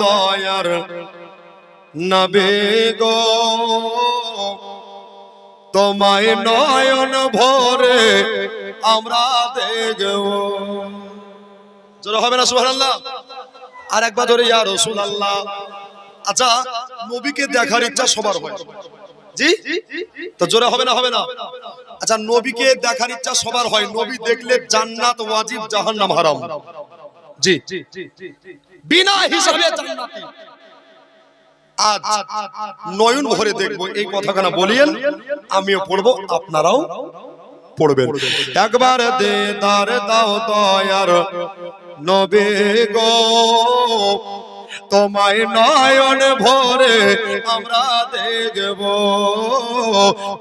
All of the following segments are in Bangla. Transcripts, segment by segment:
দয়ার নবী গো তোমায় নয়ন ভরে আমরা দেখব। জোরে হবে না সুবহানাল্লাহ? আর একবার ধরে ইয়া রাসূলুল্লাহ। আচ্ছা, নবীকে দেখার ইচ্ছা সবার হয়, জি? তো জোরে হবে না? হবে না? আচ্ছা, নবীকে দেখার ইচ্ছা সবার হয়। নবী দেখলে জান্নাত ওয়াজিব, জাহান্নাম হারাম। জি, বিনা হিসাবে জান্নাতি। আজ নয়ন ভরে দেখবো, এই কথাখানা বলিয়েন, আমিও পড়বো, আপনারাও পড়বেন। একবার দেদার দাও দয়ার নবী গো তোমায় নয়ন ভরে আমরা দেখব,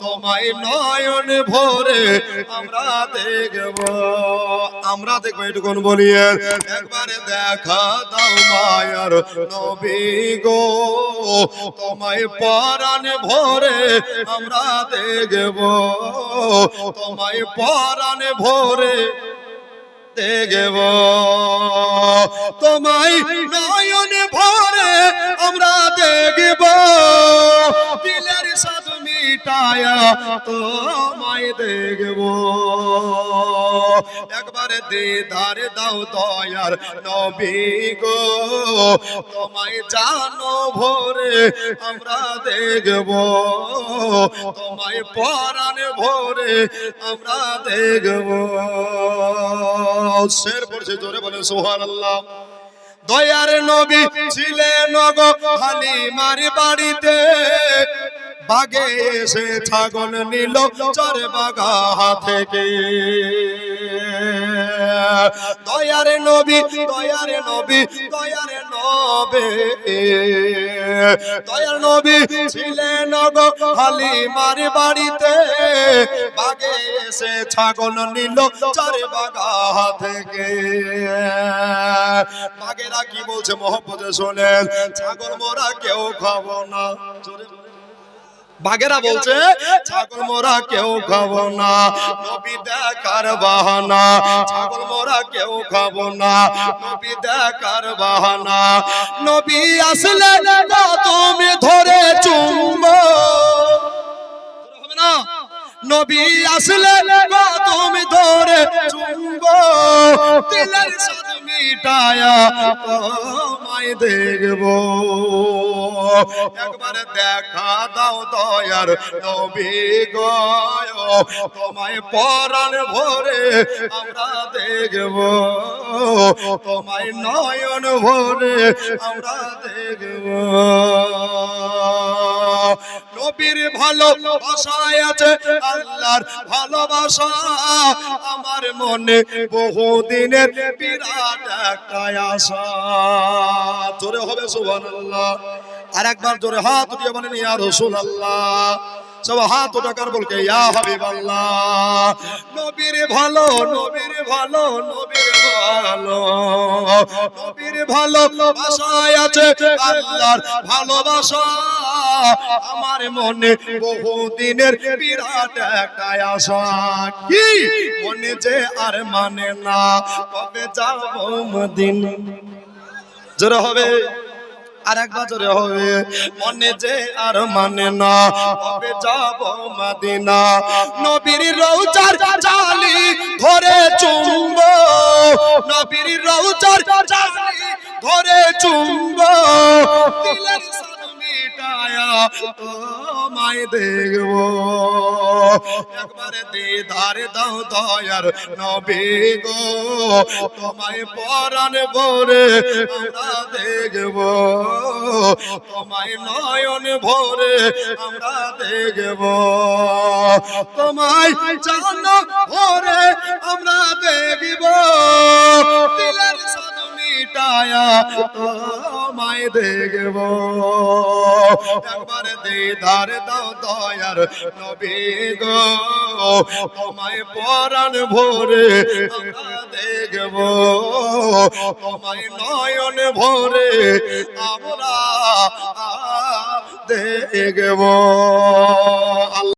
তোমায় নয়ন ভরে আমরা দেখব। আমরা দেখবো এটুকুন বলিয়ে, একবার দেখা দাও মায়ার নবী গো তোমায় পরাণ ভরে আমরা দেখব, তোমায় পরাণ ভরে দেখব, তোমায় নয়ন ভরে আমরা দেখব, দিলের সাধ মিটায়া তোমায় দেখব। একবার দিদার দাও দয়ার নবী গো তোমায় জানো ভরে আমরা দেখব, তোমায় পরাণ ভরে আমরা দেখব। শের পড়ছে, জোরে বলেন সুবহানাল্লাহ। দয়ার নবী ছিলেন গো হালিমার বাড়িতে, বাগে এসে ছাগল নিল চর বাগা থেকে। দয়ার নবী, দয়ার নবী, দয়ার নবী, দয়ার নবী ছিলেন গো হালিমার বাড়িতে, বাগে এসে ছাগল নিল চর বাগা থেকে। বাগেরা কি বলছে মহব্বতে শোনেন, ছাগল মোরা কেউ খাবো না। বাগেরা বলছে ছাগল মোরা কেউ খাবো না, নবী দেখার বাহানা, ছাগল মোরা কেউ খাবো না, নবী দেখার বাহানা। নবী আসলে তুমি ধরে চুম্বো, হবে না? নবী আসলে তুমি ধরে চুম্বো, দিলের সাথে মিটায়া তোমায় দেখব। একবার দেখা দাও দয়ার নবী গো তোমায় পরাণ ভরে আমরা দেখব, তোমায় নয়ন ভরে আমরা দেখব। নবীর ভালোবাসায় আছে আল্লাহর ভালোবাসা, আমার মনে বহুদিনের বিরাট একটা আশা। জোরে হবে সুবহানাল্লাহ। আর একবার জোরে হাত উঠিয়ে বলেন ইয়া রাসূলুল্লাহ। সব হাত উঠাকার বলকে ইয়া হাবিবাল্লাহ। নবীর ভালো, নবীর ভালো, নবীর ভালো, নবীর ভালোবাসায় আছে আল্লাহর ভালোবাসা, আমার মনে বহুদিনের বিরাট একটা আশা। কি মনে যে আর মানে না, কবে যাব মদিনা। জোরে হবে, আর একবার জোরে হবে, মনে যে আর মানে না, কবে যাব মদিনা। নবীর রওজার জালি ধরে চুম্বো, নবীর রওজার জালি ধরে চুম্বো, দিলের সাথ মিটায়া তোমায় দেখব। একবার দিদার দাও দয়ার নবী গো তোমায় পরাণ ভরে আমরা দেখব, তোমায় নয়ন ভরে আমরা দেখব, তোমায় জানো ভরে আমরা দেখব, দিলের সাথ মিটায়া তোমায় দেখব। একবার দিদার দাও দয়ার নবী গো তোমায় পরাণ ভরে আমরা দেখব, তোমায় নয়ন ভরে আমরা দেখব।